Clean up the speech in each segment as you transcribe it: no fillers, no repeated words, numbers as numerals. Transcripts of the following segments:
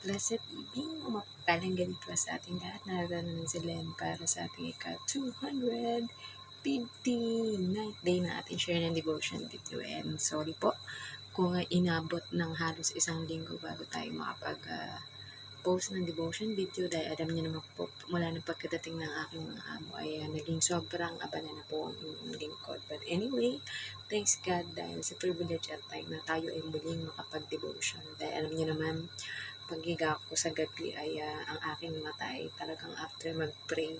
blessed evening o mapagpalang gabi po sa ating lahat. Narito naman si Len para sa ating ika-250 day na ating share ng devotion video. And sorry po kung inabot ng halos isang linggo bago tayo post ng devotion video dahil alam niyo naman po mula ng pagkadating ng aking mga amo ay naging sobrang abala na po ang inyong lingkod. But anyway, thanks God dahil sa privilege at time na tayo ay muling makapag-devotion. Dahil alam niyo naman, paghiga ko sa gabi ay ang aking mata ay talagang after mag-pray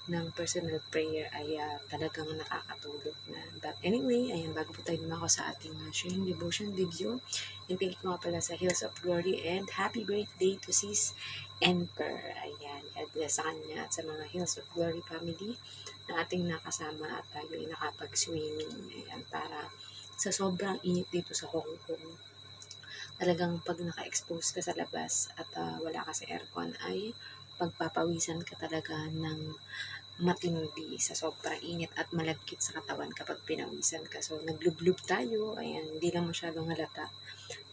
ng personal prayer ay talagang nakakatulog na. But anyway, ayan, bago po tayo dumako sa ating sharing devotion video, thank ko nga pala sa Hills of Glory and happy birthday to Sis Emper. Ayan, God bless sa kanya at sa mga Hills of Glory family na ating nakasama at tayo ay nakapag-swimming. Ayan, para sa sobrang init dito sa Hong Kong, talagang pag naka-expose ka sa labas at wala ka sa aircon ay pagpapawisan ka talaga ng matindi sa sobrang init at malagkit sa katawan kapag pinawisan ka. So, naglublub tayo. Ayan, hindi lang masyadong halata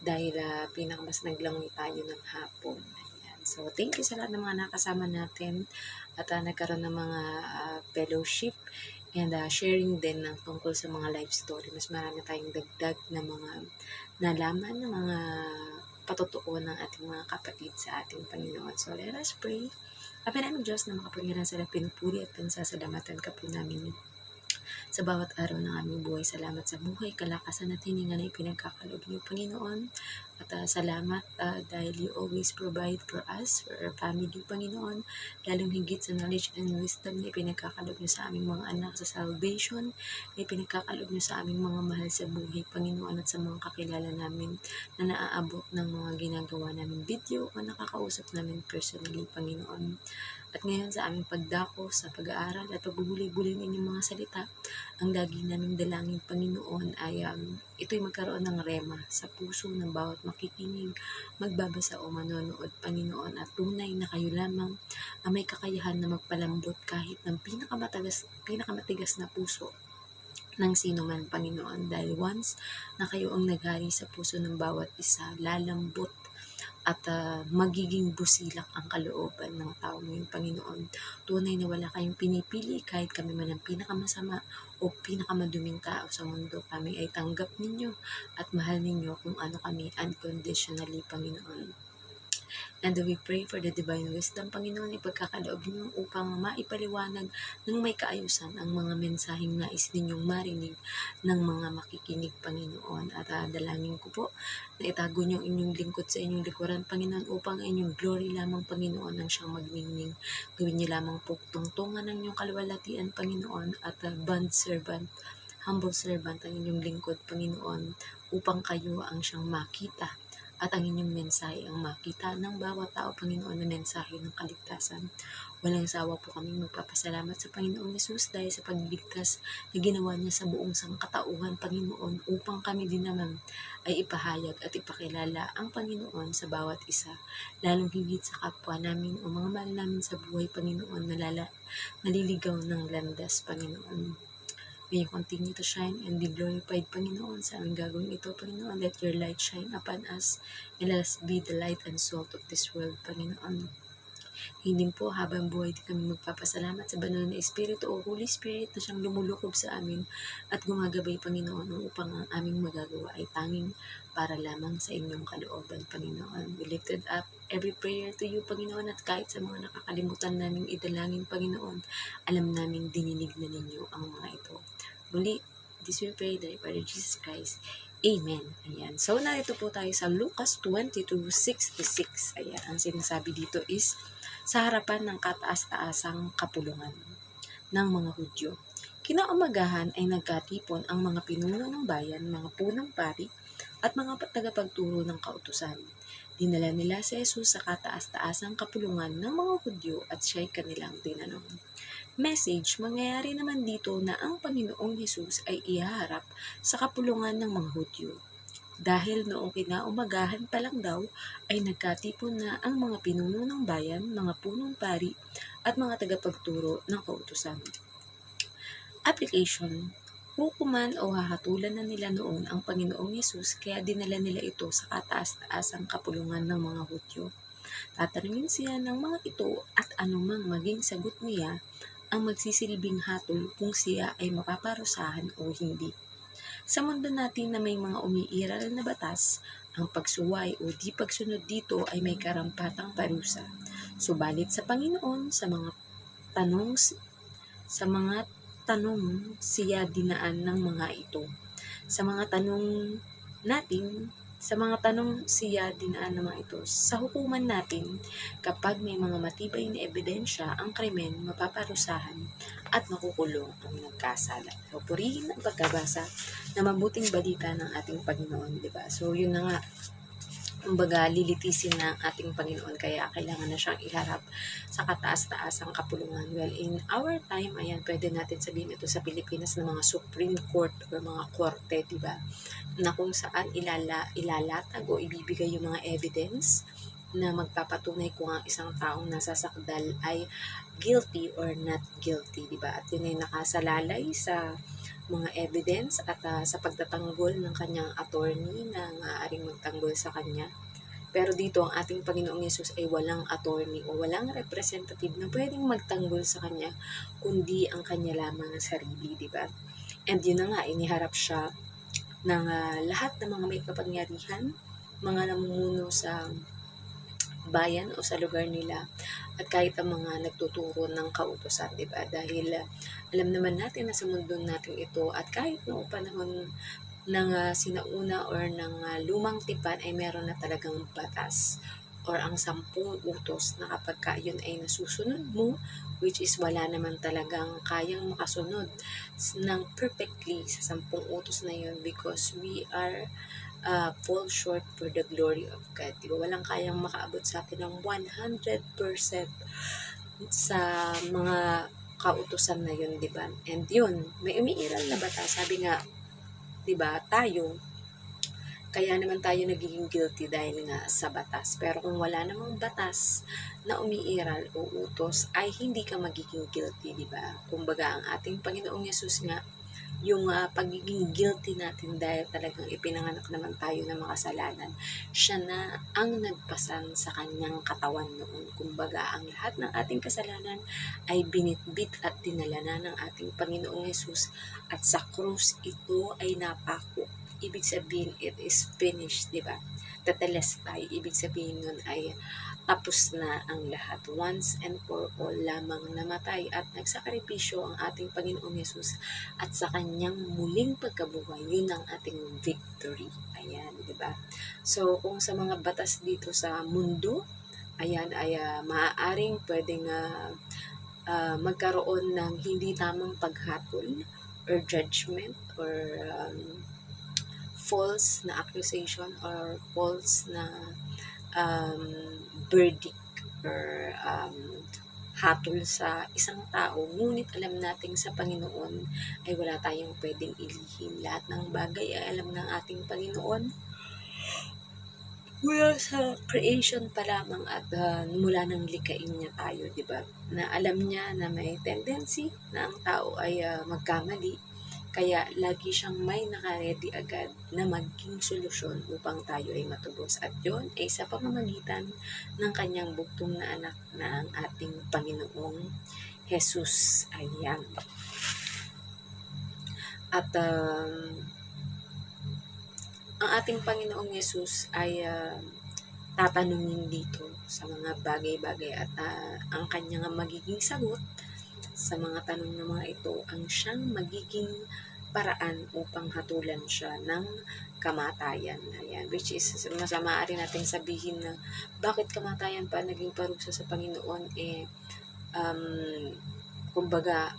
dahil pinakamas naglangoy tayo ng hapon. Ayan. So, thank you sa lahat ng mga nakasama natin at nagkaroon ng mga fellowship and sharing din ng tungkol sa mga life story. Mas marami tayong dagdag na mga nalaman, ng mga patotoo ng ating mga kapatid sa ating Panginoon. So, let us pray. Kapag namin Diyos na makapangyarihan sa pinupuri at pinsasalamatan ka po namin sa bawat araw ng aming buhay. Salamat sa buhay, kalakasan at hininga na ipinagkakaloob niyo, Panginoon. At salamat dahil you always provide for us, for our family, Panginoon. Lalong higit sa knowledge and wisdom na ipinagkakaloob niyo sa aming mga anak sa salvation, na ipinagkakaloob niyo sa aming mga mahal sa buhay, Panginoon, at sa mga kakilala namin na naaabot ng mga ginagawa namin video o nakakausap namin personally, Panginoon. At ngayon sa aming pagdako sa pag-aaral at pagbubuli-buli ng inyong mga salita, ang lagi naming dalangin, Panginoon, ay ito'y magkaroon ng rema sa puso ng bawat makikinig, magbabasa o manonood, Panginoon, at tunay na kayo lamang ang may kakayahan na magpalambot kahit ng pinakamatigas na puso ng sino man, Panginoon, dahil once na kayo ang naghari sa puso ng bawat isa, lalambot at magiging busilak ang kalooban ng tao ngayon, Panginoon. Tunay na wala kayong pinipili kahit kami man ang pinakamasama o pinakamaduming tao sa mundo. Kami ay tanggap ninyo at mahal ninyo kung ano kami unconditionally, Panginoon. And we pray for the divine wisdom, Panginoon, ipagkakaloob niyo upang maipaliwanag ng may kaayusan ang mga mensaheng nais ninyong marinig ng mga makikinig, Panginoon. At dalangin ko po na itago niyo inyong lingkod sa inyong likuran, Panginoon, upang inyong glory lamang, Panginoon, ang siyang magningning. Gawin niyo lamang po tungtungan ng inyong kaluwalhatian, Panginoon, at bond servant, humble servant ang inyong lingkod, Panginoon, upang kayo ang siyang makita at ang inyong mensahe ang makita ng bawat tao, Panginoon, na mensahe ng kaligtasan. Walang sawa po kami magpapasalamat sa Panginoong Yesus dahil sa pagliligtas na ginawa niya sa buong sangkatauhan, Panginoon, upang kami din naman ay ipahayag at ipakilala ang Panginoon sa bawat isa, lalong higit sa kapwa namin o mga mahal namin sa buhay, Panginoon, naliligaw ng landas, Panginoon. May you continue to shine and be glorified, Panginoon, sa aming gagawin ito, Panginoon. Let your light shine upon us and let us be the light and salt of this world, Panginoon. Hindi po habang buhay din kami magpapasalamat sa banal na Espiritu o Holy Spirit na siyang lumulukob sa amin at gumagabay, Panginoon, upang ang aming magagawa ay tanging para lamang sa inyong kalooban, Panginoon. We lifted up every prayer to you, Panginoon, at kahit sa mga nakakalimutan naming idalangin, Panginoon, alam naming dininig na ninyo ang mga ito. Muli, this we pray that Father Jesus Christ. Amen. Ayan. So, narito po tayo sa Lucas 22:66. Ayan. Ang sinasabi dito is, sa harapan ng kataas-taasang kapulungan ng mga Hudyo. Kinaumagahan ay nagkatipon ang mga pinuno ng bayan, mga punong pari, at mga tagapagturo ng kautusan. Dinala nila si Jesus sa kataas-taasang kapulungan ng mga Hudyo at siya'y kanilang tinanong. Message, mangyayari naman dito na ang Panginoong Hesus ay ihaharap sa kapulungan ng mga Hudyo. Dahil noong kinaumagahan pa lang daw ay nagkatipon na ang mga pinuno ng bayan, mga punong pari at mga tagapagturo ng kautusan. Application, hukuman o hahatulan na nila noon ang Panginoong Hesus kaya dinala nila ito sa kataas-taasang kapulungan ng mga Hudyo. Tatanungin siya ng mga ito at anumang maging sagot niya ang magsisilbing hatol kung siya ay mapaparusahan o hindi. Sa mundo natin na may mga umiiral na batas, ang pagsuway o di pagsunod dito ay may karampatang parusa. Subalit sa Panginoon, tanong sa mga tanong siya dinaan ng mga ito. Sa mga tanong natin, sa mga tanong siya dinaan ng mga ito. Sa hukuman natin, kapag may mga matibay na ebidensya, ang krimen mapaparusahan at makukulong ang nagkasala. So, purihin ang pagkabasa na mabuting balita ng ating Panginoon, di ba? So, yun na nga, kumbaga lilitisin ng ating Panginoon, kaya kailangan na siyang iharap sa kataas-taasang kapulungan. Well, in our time, ayan, pwede natin sabihin ito sa Pilipinas ng mga Supreme Court or mga korte, di ba? Na kung saan ilalatag o ibibigay yung mga evidence na magpapatunay kung ang isang taong nasa sakdal ay guilty or not guilty, di ba? At yun ay nakasalalay sa mga evidence at sa pagtatanggol ng kanyang attorney na maaaring magtanggol sa kanya. Pero dito, ang ating Panginoong Yesus ay walang attorney o walang representative na pwedeng magtanggol sa kanya, kundi ang kanya lamang na sarili, di ba? And yun na nga, iniharap siya ng lahat ng mga may kapangyarihan, mga namumuno sa bayan o sa lugar nila, at kahit ang mga nagtuturo ng kautusan, di ba? Dahil alam naman natin na sa mundo natin ito, at kahit noong panahon ng sinauna or ng lumang tipan ay meron na talagang batas or ang 10 utos na kapag ka yun ay nasusunod mo, which is wala naman talagang kayang makasunod ng perfectly sa 10 utos na yun, because we are fall short for the glory of God. Diba? Walang kayang makaabot sa atin ng 100% sa mga kautusan na yun, di ba? And yun, may umiiral na batas. Sabi nga, di ba, kaya naman tayo nagiging guilty dahil nga sa batas. Pero kung wala namang batas na umiiral o utos, ay hindi ka magiging guilty, di ba? Kumbaga, ang ating Panginoong Yesus nga, yung pagiging guilty natin dahil talagang ipinanganak naman tayo ng makasalanan, siya na ang nagpasan sa kanyang katawan noon. Kumbaga, ang lahat ng ating kasalanan ay binitbit at dinala na ng ating Panginoong Yesus, at sa krus ito ay napako. Ibig sabihin, it is finished, di ba? Tetelestai, ibig sabihin nun ay tapos na ang lahat. Once and for all lamang namatay at nagsakripisyo ang ating Panginoong Yesus, at sa kanyang muling pagkabuhay, yun ang ating victory. Ayan, di ba? So, kung sa mga batas dito sa mundo, ayan ay maaaring pwedeng magkaroon ng hindi tamang paghatol or judgment or false na accusation or false na verdict or hatol sa isang tao. Ngunit alam nating sa Panginoon ay wala tayong pwedeng ilihim. Lahat ng bagay ay alam ng ating Panginoon mula sa creation pa lamang, at mula nang likain niya tayo, di ba? Na alam niya na may tendency na ang tao ay magkamali. Kaya lagi siyang may nakaredy agad na maging solusyon upang tayo ay matubos. At yun ay sa pamamagitan ng kanyang bugtong na anak na ang ating Panginoong Jesus. Ayan. At ang ating Panginoong Jesus ay tatanungin dito sa mga bagay-bagay, at ang kanyang magiging sagot sa mga tanong ng mga ito ang siyang magiging paraan upang hatulan siya ng kamatayan. Ayan, which is masama rin natin sabihin na bakit kamatayan pa naging parusa sa Panginoon, kumbaga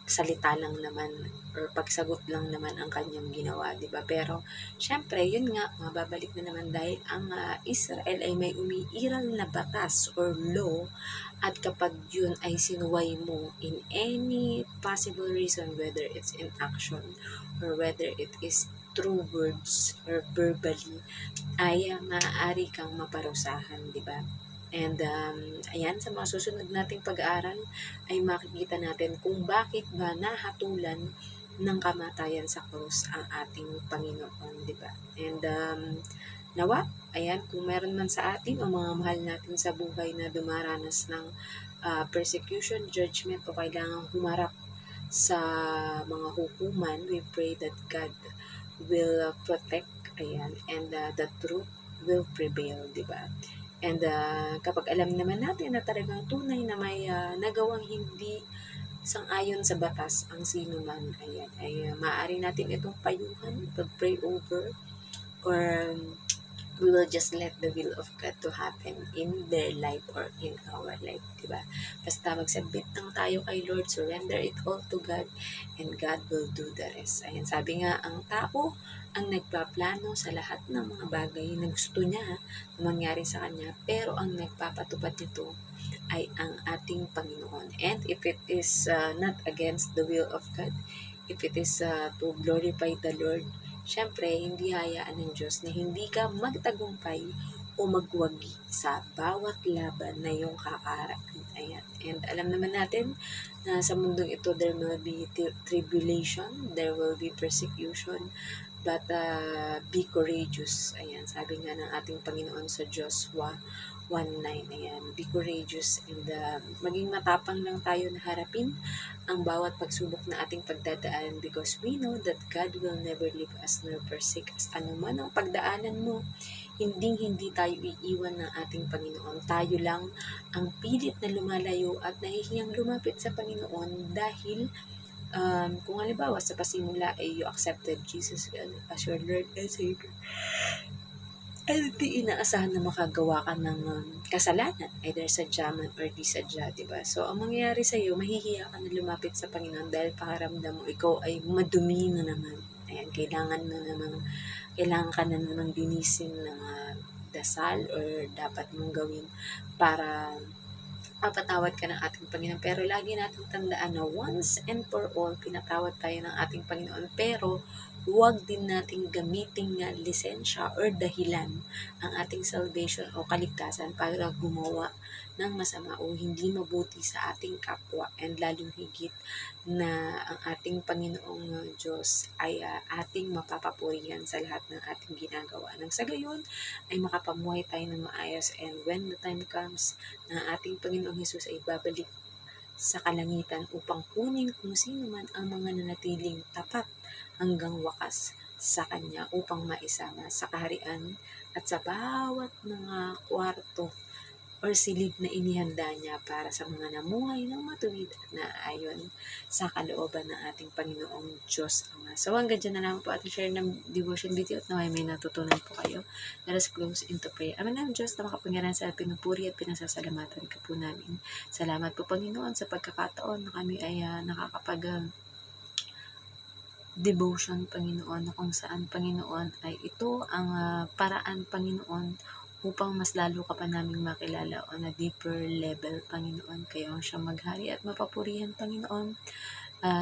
salita lang naman or pagsagot lang naman ang kanyang ginawa, di ba? Pero syempre, yun nga, mababalik na naman dahil ang Israel ay may umiiral na batas or law, at kapag yun ay sinuway mo in any possible reason, whether it's in action or whether it is through words or verbally, ay maaari kang maparusahan, di ba? And ayan, sa mga susunod nating pag-aaral ay makikita natin kung bakit ba nahatulan ng kamatayan sa krus ang ating Panginoon, di ba? And Nawa, ayan, kung meron man sa atin o mga mahal natin sa buhay na dumaranas ng persecution, judgment o kailangang humarap sa mga hukuman, we pray that God will protect, ayan, and the truth will prevail, di ba? And kapag alam naman natin na talagang tunay na may nagawang hindi sang-ayon sa batas ang sino man, ayan, ay maaari natin itong payuhan, pag-pray over, or we will just let the will of God to happen in their life or in our life, diba? Basta mag-submit lang tayo kay Lord, surrender it all to God, and God will do the rest. Ayan, sabi nga, ang tao ang nagpaplano sa lahat ng mga bagay na gusto niya na mangyari sa kanya, pero ang nagpapatupad nito ay ang ating Panginoon. And if it is not against the will of God, if it is to glorify the Lord, syempre, hindi hayaan ng Diyos na hindi ka magtagumpay o magwagi sa bawat laban na iyong kakaharapin. Ayan. And alam naman natin na sa mundong ito, there will be tribulation, there will be persecution, but be courageous. Ayan, sabi nga ng ating Panginoon sa Joshua 1:9. Ayan, be courageous and maging matapang lang tayo na harapin ang bawat pagsubok na ating pagdadaan because we know that God will never leave us nor forsake us. Ano man ang pagdaanan mo, hindi tayo iiwan ng ating Panginoon. Tayo lang ang pilit na lumalayo at nahihiyang lumapit sa Panginoon dahil kung halimbawa sa pasimula ay you accepted Jesus as your Lord and Savior, ay di inaasahan na makagawa ka ng kasalanan, either sadya man or di sadya, diba? So, ang mangyayari sa'yo, mahihiya ka na lumapit sa Panginoon dahil pakaramdam mo, ikaw ay madumi na naman. Ayan, kailangan ka na naman linisin ng dasal or dapat mong gawin para mapatawad ka ng ating Panginoon. Pero lagi natin tandaan na once and for all, pinatawad tayo ng ating Panginoon. Pero huwag din nating gamiting lisensya or dahilan ang ating salvation o kaligtasan para gumawa ng masama o hindi mabuti sa ating kapwa, and lalong higit na ang ating Panginoong Diyos ay ating mapapapurihan sa lahat ng ating ginagawa. Nang sa gayon ay makapamuhay tayo ng maayos, and when the time comes na ating Panginoong Hesus ay babalik sa kalangitan upang kunin kung sino man ang mga nanatiling tapat hanggang wakas sa Kanya upang maisama sa kaharian at sa bawat mga kwarto or silid na inihanda niya para sa mga namuhay ng matuwid na ayon sa kalooban ng ating Panginoong Diyos Ama. So hanggang dyan na lang po ating share ng devotion video at naway may natutunan po kayo. Let us close into prayer. Ama ng Diyos na makapangyarihan sa pinupuri at pinasasalamatan ka po namin. Salamat po Panginoon sa pagkakataon na kami ay nakakapag devotion Panginoon, na kung saan Panginoon ay ito ang paraan Panginoon upang mas lalo ka pa naming makilala on a deeper level Panginoon. Kayo ang siyang maghari at mapapurihan Panginoon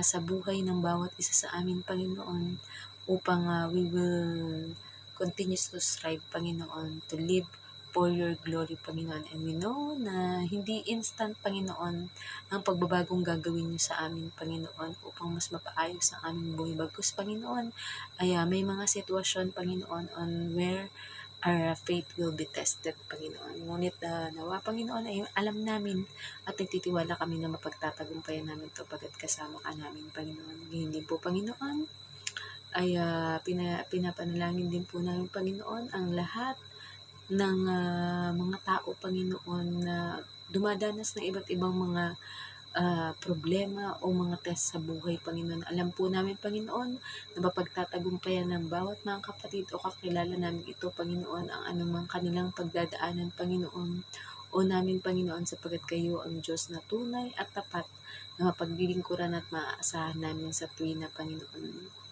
sa buhay ng bawat isa sa amin Panginoon upang we will continue to strive Panginoon to live for your glory, Panginoon. And we know na hindi instant, Panginoon, ang pagbabagong gagawin niyo sa amin, Panginoon, upang mas mapaayos ang aming buhay. Bagkus, Panginoon, ay may mga sitwasyon, Panginoon, on where our faith will be tested, Panginoon. Ngunit nawa, Panginoon, ay alam namin at nagtitiwala kami na mapagtatagumpayan namin ito pagkat kasama ka namin, Panginoon. Hindi po, Panginoon, ay pinapanalangin din po namin, Panginoon, ang lahat ng mga tao, Panginoon, na dumadanas ng iba't ibang mga problema o mga test sa buhay, Panginoon. Alam po namin, Panginoon, na mapagtatagumpayan ng bawat mga kapatid o kakilala namin ito, Panginoon, ang anumang kanilang pagdadaanan, Panginoon, o namin, Panginoon, sapagkat kayo ang Diyos na tunay at tapat na mapaglilingkuran at maaasahan namin sa tuwina, Panginoon.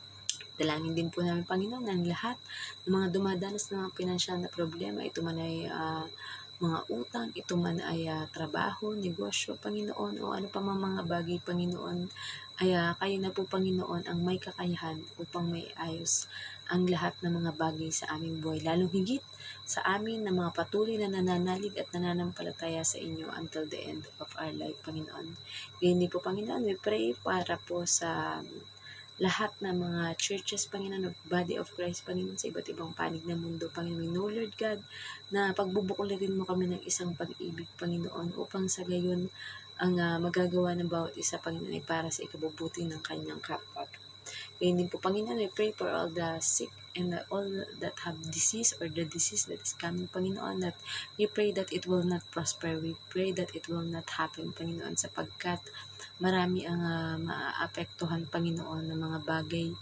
Dalangin din po namin, Panginoon, ang lahat ng mga dumadanas ng mga pinansyal na problema, ito man ay mga utang, ito man ay trabaho, negosyo, Panginoon, o ano pa mga bagay, Panginoon, ay kayo na po, Panginoon, ang may kakayahan upang may ayos ang lahat ng mga bagay sa aming buhay, lalong higit sa amin na mga patuloy na nananalig at nananampalataya sa inyo until the end of our life, Panginoon. Ganyan po, Panginoon, we pray para po sa lahat ng mga churches, Panginoon, of Body of Christ, Panginoon, sa iba't ibang panig ng mundo, Panginoon. We know, Lord God, na pagbubuklarin mo kami ng isang pag-ibig, Panginoon, upang sa gayon ang magagawa ng bawat isa, Panginoon, ay para sa ikabubuti ng kanyang kapwa. Ngayon din po, Panginoon, I pray for all the sick and all that have disease or the disease that is coming, Panginoon, that we pray that it will not prosper. We pray that it will not happen, Panginoon, sapagkat marami ang maaapektuhan, Panginoon, ng mga bagay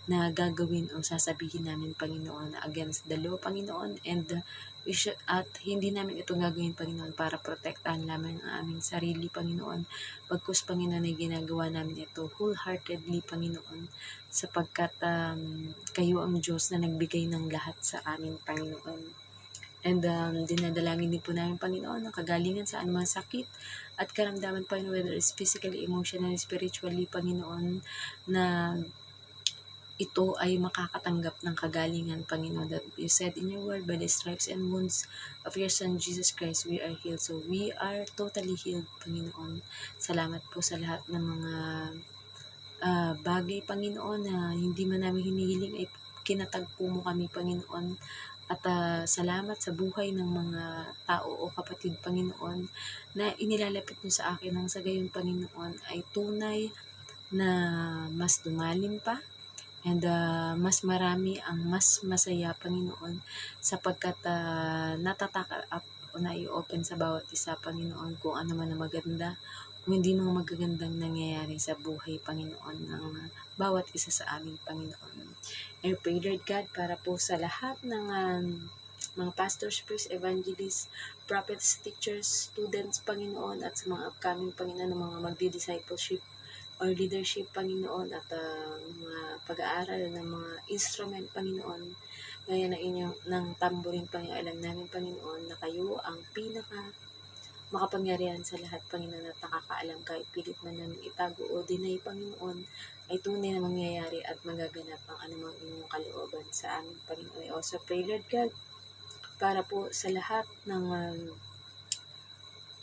na gagawin o sasabihin namin, Panginoon, against the law, Panginoon, and at hindi namin ito gagawin, Panginoon, para protektahan lamang ang aming sarili, Panginoon. Pagkus, Panginoon, ay ginagawa namin ito wholeheartedly, Panginoon, sapagkat kayo ang Diyos na nagbigay ng lahat sa amin, Panginoon. And dinadalangin din po namin, Panginoon, ang kagalingan sa anumang sakit at karamdaman, Panginoon, whether it's physically, emotionally, spiritually, Panginoon, na ito ay makakatanggap ng kagalingan, Panginoon, that you said in your word, by the stripes and wounds of your Son, Jesus Christ, we are healed. So, we are totally healed, Panginoon. Salamat po sa lahat ng mga bagay, Panginoon, na hindi man namin hinihiling ay kinatagpo mo kami, Panginoon. At salamat sa buhay ng mga tao o kapatid, Panginoon, na inilalapit mo sa akin nang sa gayon, Panginoon, ay tunay na mas lumalim pa. And mas marami ang mas masaya, Panginoon, sapagkat natatakal up o na-i-open sa bawat isa, Panginoon, kung ano man ang maganda o hindi mga magagandang nangyayari sa buhay, Panginoon, ng bawat isa sa aming, Panginoon. I pray, Lord God, para po sa lahat ng mga pastors, priests, evangelists, prophets, teachers, students, Panginoon, at sa mga upcoming, Panginoon, ng mga magdi-discipleship or leadership, Panginoon, at mga pag-aaral ng mga instrument, Panginoon, gaya ng tambourine, Panginoon. Alam namin, Panginoon, na kayo ang pinaka makapangyarihan sa lahat, Panginoon, at nakakaalam kahit pilit man namin itago o deny, Panginoon, ay tunay na mangyayari at magaganap ang anumang inyong kalooban sa amin, Panginoon. I also pray, Lord God, para po sa lahat ng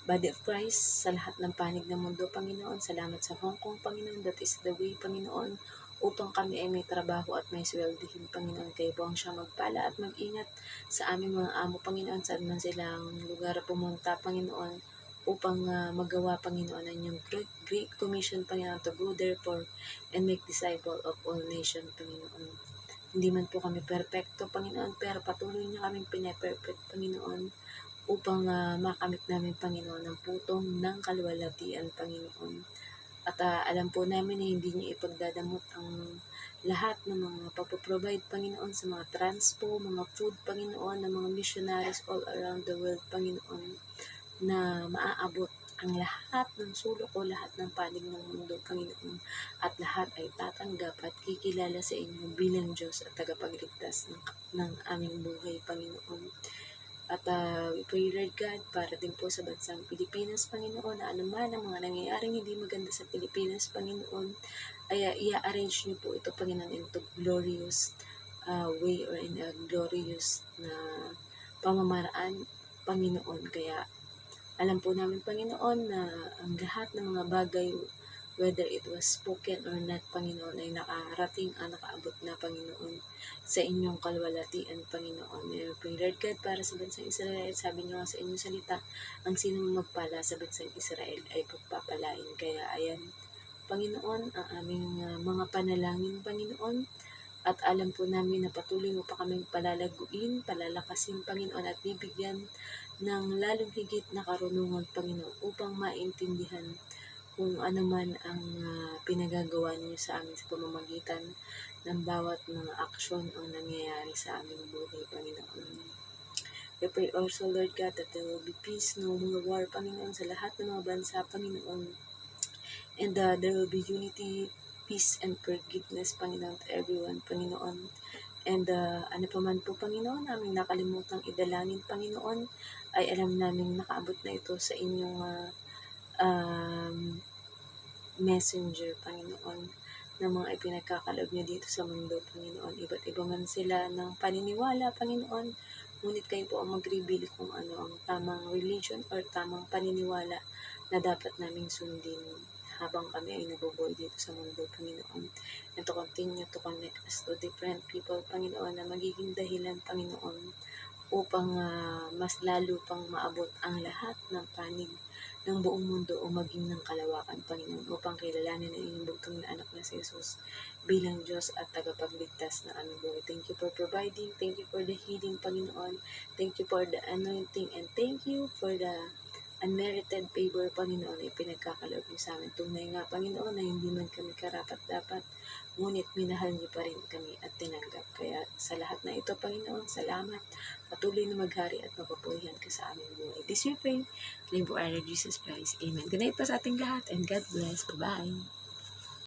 Body of Christ, sa lahat ng panig ng mundo, Panginoon. Salamat sa Hong Kong, Panginoon. That is the way, Panginoon, upang kami ay may trabaho at may sweldihin, Panginoon. Kayo po ang siyang magpala at mag-ingat sa aming mga amo, Panginoon, saan man silang lugar pumunta, Panginoon, upang magawa, Panginoon, ang inyong great commission, Panginoon, to go therefore and make disciple of all nations, Panginoon. Hindi man po kami perfecto, Panginoon, pero patuloy niyo kaming pinaperfect, Panginoon, upang makamit namin, Panginoon, ang putong ng kaluwalhatian, Panginoon. At alam po namin na hindi niyo ipagdadamot ang lahat ng mga papaprovide, Panginoon, sa mga transpo, mga food, Panginoon, ng mga missionaries all around the world, Panginoon, na maaabot ang lahat ng sulok o lahat ng panig ng mundo, Panginoon, at lahat ay tatanggap at kikilala sa inyo bilang Diyos at tagapagligtas ng aming buhay, Panginoon. At we pray, Lord God, para din po sa bansang Pilipinas, Panginoon, na anuman ang mga nangyayaring hindi maganda sa Pilipinas, Panginoon, ay i-arrange niyo po ito, Panginoon, into glorious way or in a glorious na pamamaraan, Panginoon. Kaya alam po namin, Panginoon, na ang lahat ng mga bagay, whether it was spoken or not, Panginoon, ay nakarating, nakaabot na, Panginoon, sa inyong kalwalhatian, Panginoon. May pray, Lord God, para sa bansang Israel. Sabi niyo nga sa inyong salita, ang sino magpala sa bansang Israel ay pagpapalain. Kaya ayan, Panginoon, ang aming mga panalangin, Panginoon, at alam po namin na patuloy mo pa kaming palalaguin, palalakasin, Panginoon, at bibigyan ng lalong higit na karunungan, Panginoon, upang maintindihan kung ano man ang pinagagawa niyo sa amin sa pamamagitan ng bawat mga aksyon o nangyayari sa aming buhay, Panginoon. We pray also, Lord God, that there will be peace, no more war, Panginoon, sa lahat ng mga bansa, Panginoon. And there will be unity, peace, and forgiveness, Panginoon, to everyone, Panginoon. And ano pa man po, Panginoon, aming nakalimutang idalangin, Panginoon, ay alam namin nakaabot na ito sa inyong messenger, Panginoon, ng mga ipinagkakaloob niyo dito sa mundo, Panginoon. Iba't iba man sila ng paniniwala, Panginoon, ngunit kayo po ang mag-reveal kung ano ang tamang religion or tamang paniniwala na dapat naming sundin. habang kami ay nabubuhay dito sa mundo, Panginoon. And to continue to connect us to different people, Panginoon, na magiging dahilan, Panginoon, upang mas lalo pang maabot ang lahat ng panig ng buong mundo o maging ng kalawakan, Panginoon, upang kilalanin ang inyong bugtong na anak na si Jesus bilang Diyos at tagapagligtas na aming buhay. Thank you for providing. Thank you for the healing, Panginoon. Thank you for the anointing. And thank you for the unmerited favor, Panginoon, ay pinagkakaloob niyo sa amin. Tunay nga, Panginoon, na hindi man kami karapat-dapat, ngunit minahal niyo pa rin kami at tinanggap. Kaya sa lahat na ito, Panginoon, salamat. Patuloy na maghari at mapapurihan ka sa aming buhay. This we pray. Name po our Lord Jesus Christ. Amen. Good night po sa ating lahat and God bless. Bye-bye.